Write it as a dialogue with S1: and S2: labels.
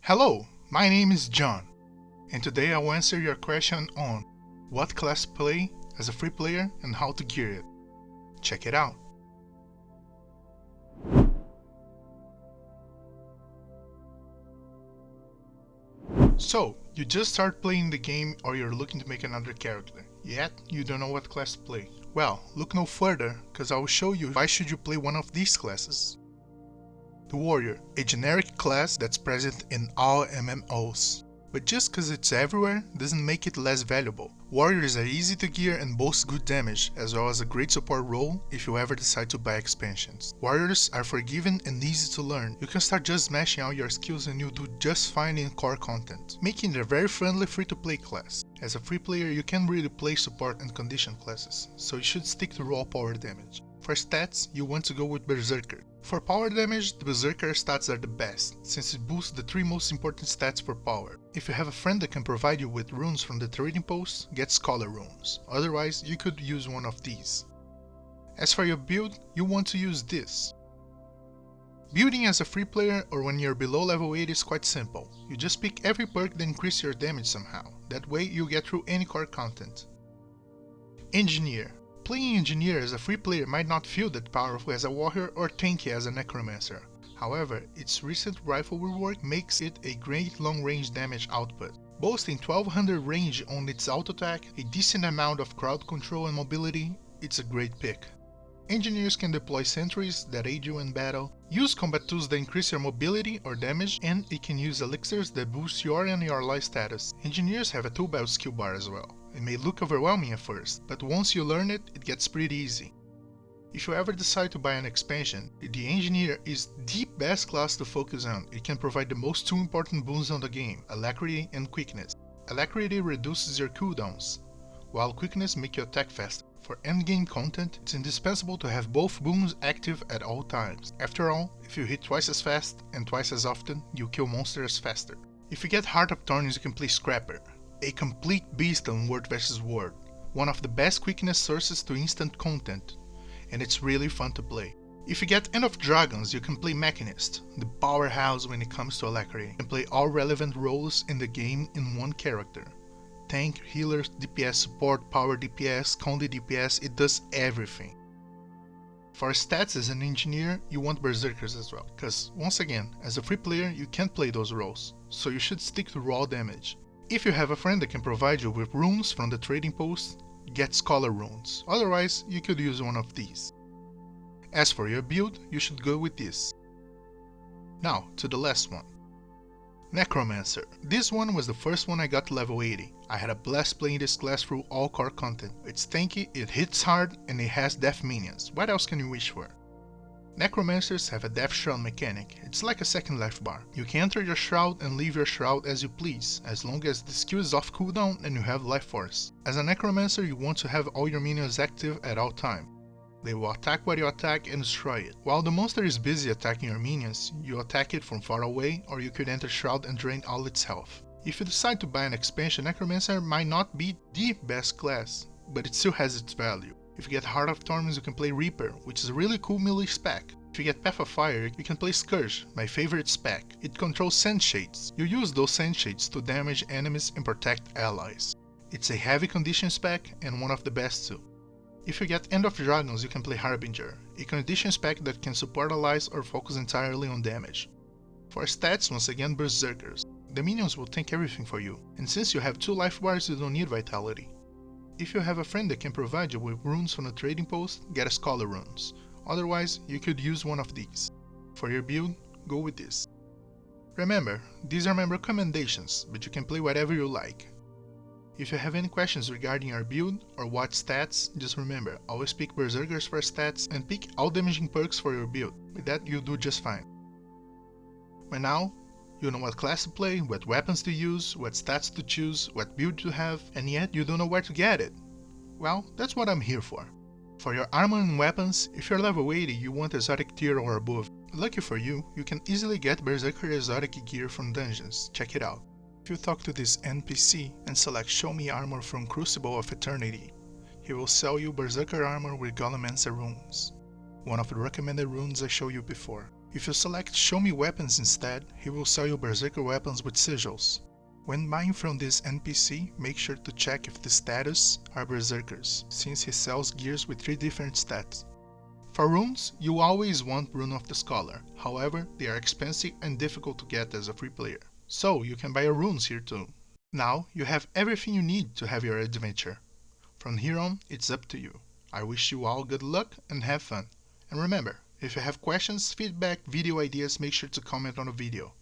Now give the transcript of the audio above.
S1: Hello, my name is John, and today I will answer your question on what class to play as a free player and how to gear it. Check it out. So, you just start playing the game or you're looking to make another character, yet you don't know what class to play. Well, look no further, cause I will show you why should you play one of these classes. The Warrior, a generic class that's present in all MMOs. But just cause it's everywhere doesn't make it less valuable. Warriors are easy to gear and boast good damage, as well as a great support role if you ever decide to buy expansions. Warriors are forgiving and easy to learn. You can start just smashing out your skills and you'll do just fine in core content, making it a very friendly free-to-play class. As a free player you can't really play support and condition classes, so you should stick to raw power damage. For stats, you want to go with Berserker. For power damage, the Berserker stats are the best, since it boosts the 3 most important stats for power. If you have a friend that can provide you with runes from the trading post, get Scholar runes, otherwise you could use one of these. As for your build, you want to use this. Building as a free player or when you're below level 8 is quite simple. You just pick every perk that increases your damage somehow, that way you'll get through any core content. Engineer. Playing Engineer as a free player might not feel that powerful as a warrior or tanky as a Necromancer. However, its recent rifle rework makes it a great long-range damage output. Boasting 1200 range on its auto attack, a decent amount of crowd control and mobility, it's a great pick. Engineers can deploy sentries that aid you in battle, use combat tools that increase your mobility or damage, and it can use elixirs that boost your and your ally status. Engineers have a tool belt skill bar as well. It may look overwhelming at first, but once you learn it, it gets pretty easy. If you ever decide to buy an expansion, the Engineer is the best class to focus on. It can provide the most 2 important boons on the game, Alacrity and Quickness. Alacrity reduces your cooldowns, while Quickness makes you attack faster. For endgame content, it's indispensable to have both boons active at all times. After all, if you hit twice as fast and twice as often, you kill monsters faster. If you get Heart of Thorns, you can play Scrapper, a complete beast on word vs word, one of the best quickness sources to instant content, and it's really fun to play. If you get End of Dragons, you can play Mechanist, the powerhouse when it comes to Alacrity. You can play all relevant roles in the game in one character. Tank, healer, DPS support, power DPS, counter DPS, it does everything. For stats as an engineer, you want Berserkers as well, cause once again, as a free player you can't play those roles, so you should stick to raw damage. If you have a friend that can provide you with runes from the trading post, get Scholar runes, otherwise you could use one of these. As for your build, you should go with this. Now to the last one. Necromancer. This one was the first one I got to level 80. I had a blast playing this class through all core content. It's tanky, it hits hard, and it has death minions. What else can you wish for? Necromancers have a death shroud mechanic. It's like a second life bar. You can enter your shroud and leave your shroud as you please, as long as the skill is off cooldown and you have life force. As a Necromancer, you want to have all your minions active at all time. They will attack what you attack and destroy it. While the monster is busy attacking your minions, you attack it from far away, or you could enter Shroud and drain all its health. If you decide to buy an expansion, Necromancer might not be the best class, but it still has its value. If you get Heart of Thorns, you can play Reaper, which is a really cool melee spec. If you get Path of Fire, you can play Scourge, my favorite spec. It controls Sand Shades. You use those Sand Shades to damage enemies and protect allies. It's a heavy condition spec and one of the best too. If you get End of Dragons, you can play Harbinger, a condition spec that can support allies or focus entirely on damage. For stats, once again Berserkers. The minions will tank everything for you, and since you have 2 life bars, you don't need Vitality. If you have a friend that can provide you with runes from the trading post, get a Scholar runes. Otherwise, you could use one of these. For your build, go with this. Remember, these are my recommendations, but you can play whatever you like. If you have any questions regarding your build or what stats, just remember, always pick Berserkers for stats and pick all damaging perks for your build. With that, you'll do just fine. By now, you know what class to play, what weapons to use, what stats to choose, what build to have, and yet you don't know where to get it. Well, that's what I'm here for. For your armor and weapons, if you're level 80 you want exotic tier or above. Lucky for you, you can easily get Berserker exotic gear from dungeons, check it out. If you talk to this NPC and select Show Me Armor from Crucible of Eternity, he will sell you Berserker armor with Goldmancer runes, one of the recommended runes I showed you before. If you select Show Me Weapons instead, he will sell you Berserker weapons with sigils. When buying from this NPC, make sure to check if the status are Berserkers, since he sells gears with 3 different stats. For runes, you always want Rune of the Scholar, however, they are expensive and difficult to get as a free player. So, you can buy your runes here too. Now, you have everything you need to have your adventure. From here on, it's up to you. I wish you all good luck and have fun. And remember, if you have questions, feedback, video ideas, make sure to comment on the video.